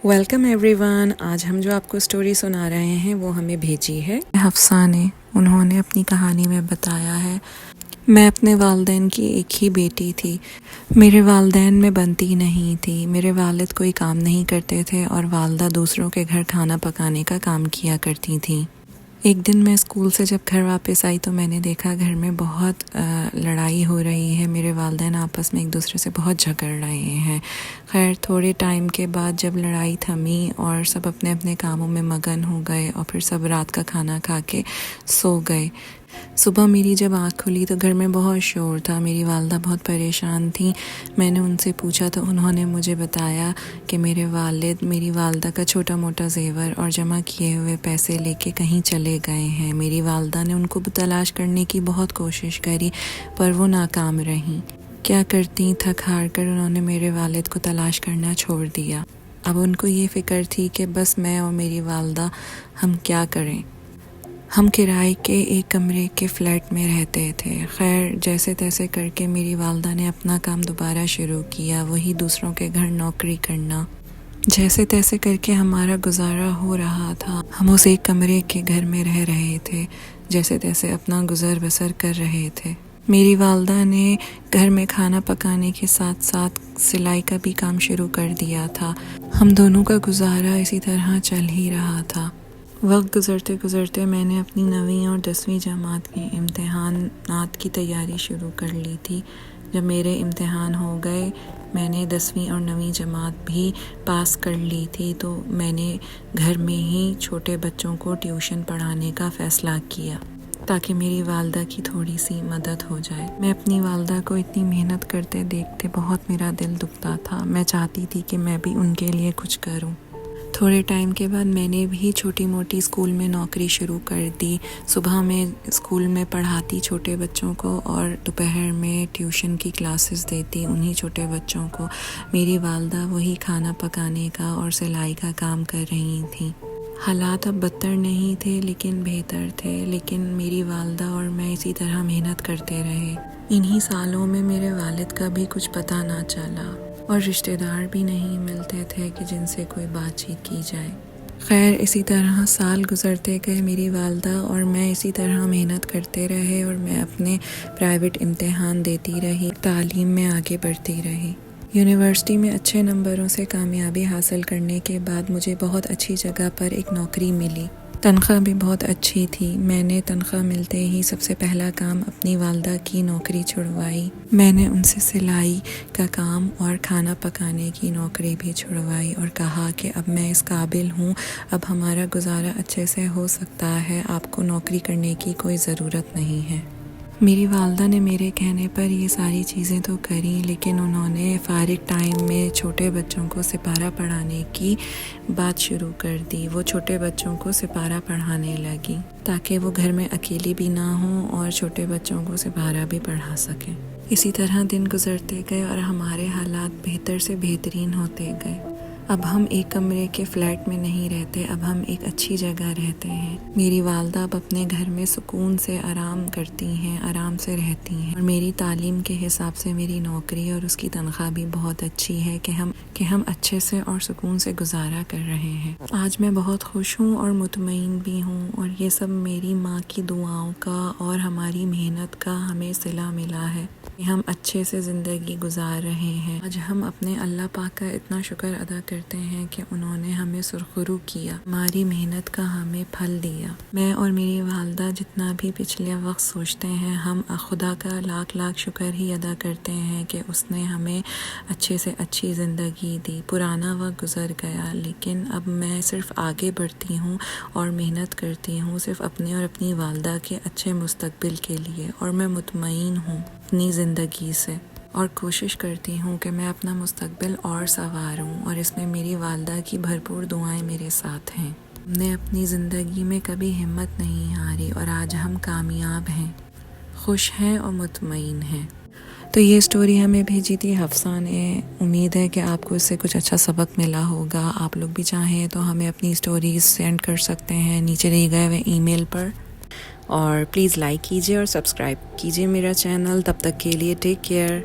Welcome every one. آج ہم جو آپ کو اسٹوری سنا رہے ہیں وہ ہمیں بھیجی ہے حفصہ نے. انہوں نے اپنی کہانی میں بتایا ہے، میں اپنے والدین کی ایک ہی بیٹی تھی. میرے والدین میں بنتی نہیں تھی. میرے والد کوئی کام نہیں کرتے تھے اور والدہ دوسروں کے گھر کھانا پکانے کا کام کیا کرتی تھیں. ایک دن میں اسکول سے جب گھر واپس آئی تو میں نے دیکھا گھر میں بہت لڑائی ہو رہی ہے. میرے والدین آپس میں ایک دوسرے سے بہت جھگڑ رہے ہیں. خیر تھوڑے ٹائم کے بعد جب لڑائی تھمی اور سب اپنے اپنے کاموں میں مگن ہو گئے اور پھر سب رات کا کھانا کھا کے سو گئے. صبح میری جب آنکھ کھلی تو گھر میں بہت شور تھا. میری والدہ بہت پریشان تھیں. میں نے ان سے پوچھا تو انہوں نے مجھے بتایا کہ میرے والد میری والدہ کا چھوٹا موٹا زیور اور جمع کیے ہوئے پیسے لے کے کہیں چلے گئے ہیں. میری والدہ نے ان کو تلاش کرنے کی بہت کوشش کری پر وہ ناکام رہیں. کیا کرتی، تھک ہار کر انہوں نے میرے والد کو تلاش کرنا چھوڑ دیا. اب ان کو یہ فکر تھی کہ بس میں اور میری والدہ ہم کیا کریں. ہم کرائے کے ایک کمرے کے فلیٹ میں رہتے تھے. خیر جیسے تیسے کر کے میری والدہ نے اپنا کام دوبارہ شروع کیا، وہی دوسروں کے گھر نوکری کرنا. جیسے تیسے کر کے ہمارا گزارا ہو رہا تھا. ہم اس ایک کمرے کے گھر میں رہ رہے تھے، جیسے تیسے اپنا گزر بسر کر رہے تھے. میری والدہ نے گھر میں کھانا پکانے کے ساتھ ساتھ سلائی کا بھی کام شروع کر دیا تھا. ہم دونوں کا گزارا اسی طرح چل ہی رہا تھا. وقت گزرتے گزرتے میں نے اپنی 9ویں اور 10ویں جماعت کے امتحانات کی تیاری شروع کر لی تھی. جب میرے امتحان ہو گئے، میں نے 10ویں اور 9ویں جماعت بھی پاس کر لی تھی تو میں نے گھر میں ہی چھوٹے بچوں کو ٹیوشن پڑھانے کا فیصلہ کیا تاکہ میری والدہ کی تھوڑی سی مدد ہو جائے. میں اپنی والدہ کو اتنی محنت کرتے دیکھتے بہت میرا دل دکھتا تھا. میں چاہتی تھی کہ میں بھی ان کے لیے کچھ کروں. تھوڑے ٹائم کے بعد میں نے بھی چھوٹی موٹی اسکول میں نوکری شروع کر دی. صبح میں اسکول میں پڑھاتی چھوٹے بچوں کو اور دوپہر میں ٹیوشن کی کلاسز دیتی انہی چھوٹے بچوں کو. میری والدہ وہی کھانا پکانے کا اور سلائی کا کام کر رہی تھیں. حالات اب بدتر نہیں تھے لیکن بہتر تھے. لیکن میری والدہ اور میں اسی طرح محنت کرتے رہے. انہی سالوں میں میرے والد کا بھی کچھ پتہ نہ چلا اور رشتہ دار بھی نہیں ملتے تھے کہ جن سے کوئی بات چیت کی جائے. خیر اسی طرح سال گزرتے گئے. میری والدہ اور میں اسی طرح محنت کرتے رہے اور میں اپنے پرائیویٹ امتحان دیتی رہی، تعلیم میں آگے بڑھتی رہی. یونیورسٹی میں اچھے نمبروں سے کامیابی حاصل کرنے کے بعد مجھے بہت اچھی جگہ پر ایک نوکری ملی. تنخواہ بھی بہت اچھی تھی. میں نے تنخواہ ملتے ہی سب سے پہلا کام اپنی والدہ کی نوکری چھڑوائی. میں نے ان سے سلائی کا کام اور کھانا پکانے کی نوکری بھی چھڑوائی اور کہا کہ اب میں اس قابل ہوں، اب ہمارا گزارا اچھے سے ہو سکتا ہے، آپ کو نوکری کرنے کی کوئی ضرورت نہیں ہے. میری والدہ نے میرے کہنے پر یہ ساری چیزیں تو کریں لیکن انہوں نے فارغ ٹائم میں چھوٹے بچوں کو سپارہ پڑھانے کی بات شروع کر دی. وہ چھوٹے بچوں کو سپارہ پڑھانے لگی تاکہ وہ گھر میں اکیلی بھی نہ ہوں اور چھوٹے بچوں کو سپارہ بھی پڑھا سکیں. اسی طرح دن گزرتے گئے اور ہمارے حالات بہتر سے بہترین ہوتے گئے. اب ہم ایک کمرے کے فلیٹ میں نہیں رہتے، اب ہم ایک اچھی جگہ رہتے ہیں. میری والدہ اب اپنے گھر میں سکون سے آرام کرتی ہیں، آرام سے رہتی ہیں اور میری تعلیم کے حساب سے میری نوکری اور اس کی تنخواہ بھی بہت اچھی ہے کہ ہم اچھے سے اور سکون سے گزارا کر رہے ہیں. آج میں بہت خوش ہوں اور مطمئن بھی ہوں اور یہ سب میری ماں کی دعاؤں کا اور ہماری محنت کا ہمیں صلہ ملا ہے کہ ہم اچھے سے زندگی گزار رہے ہیں. آج ہم اپنے اللہ پاک کا اتنا شکر ادا کرتے ہیں کہ انہوں نے ہمیں سرخرو کیا، ہماری محنت کا ہمیں پھل دیا. میں اور میری والدہ جتنا بھی پچھلے وقت سوچتے ہیں، ہم خدا کا لاکھ لاکھ شکر ہی ادا کرتے ہیں کہ اس نے ہمیں اچھے سے اچھی زندگی دی. پرانا وقت گزر گیا لیکن اب میں صرف آگے بڑھتی ہوں اور محنت کرتی ہوں صرف اپنے اور اپنی والدہ کے اچھے مستقبل کے لیے. اور میں مطمئن ہوں اپنی زندگی سے اور کوشش کرتی ہوں کہ میں اپنا مستقبل اور سنواروں اور اس میں میری والدہ کی بھرپور دعائیں میرے ساتھ ہیں. ہم نے اپنی زندگی میں کبھی ہمت نہیں ہاری اور آج ہم کامیاب ہیں، خوش ہیں اور مطمئن ہیں. تو یہ سٹوری ہمیں بھیجی تھی حفصہ نے. امید ہے کہ آپ کو اس سے کچھ اچھا سبق ملا ہوگا. آپ لوگ بھی چاہیں تو ہمیں اپنی سٹوریز سینڈ کر سکتے ہیں نیچے دیے گئے ہوئے ای میل پر. اور پلیز لائک کیجیے اور سبسکرائب کیجیے میرا چینل. تب تک کے لیے ٹیک کیئر.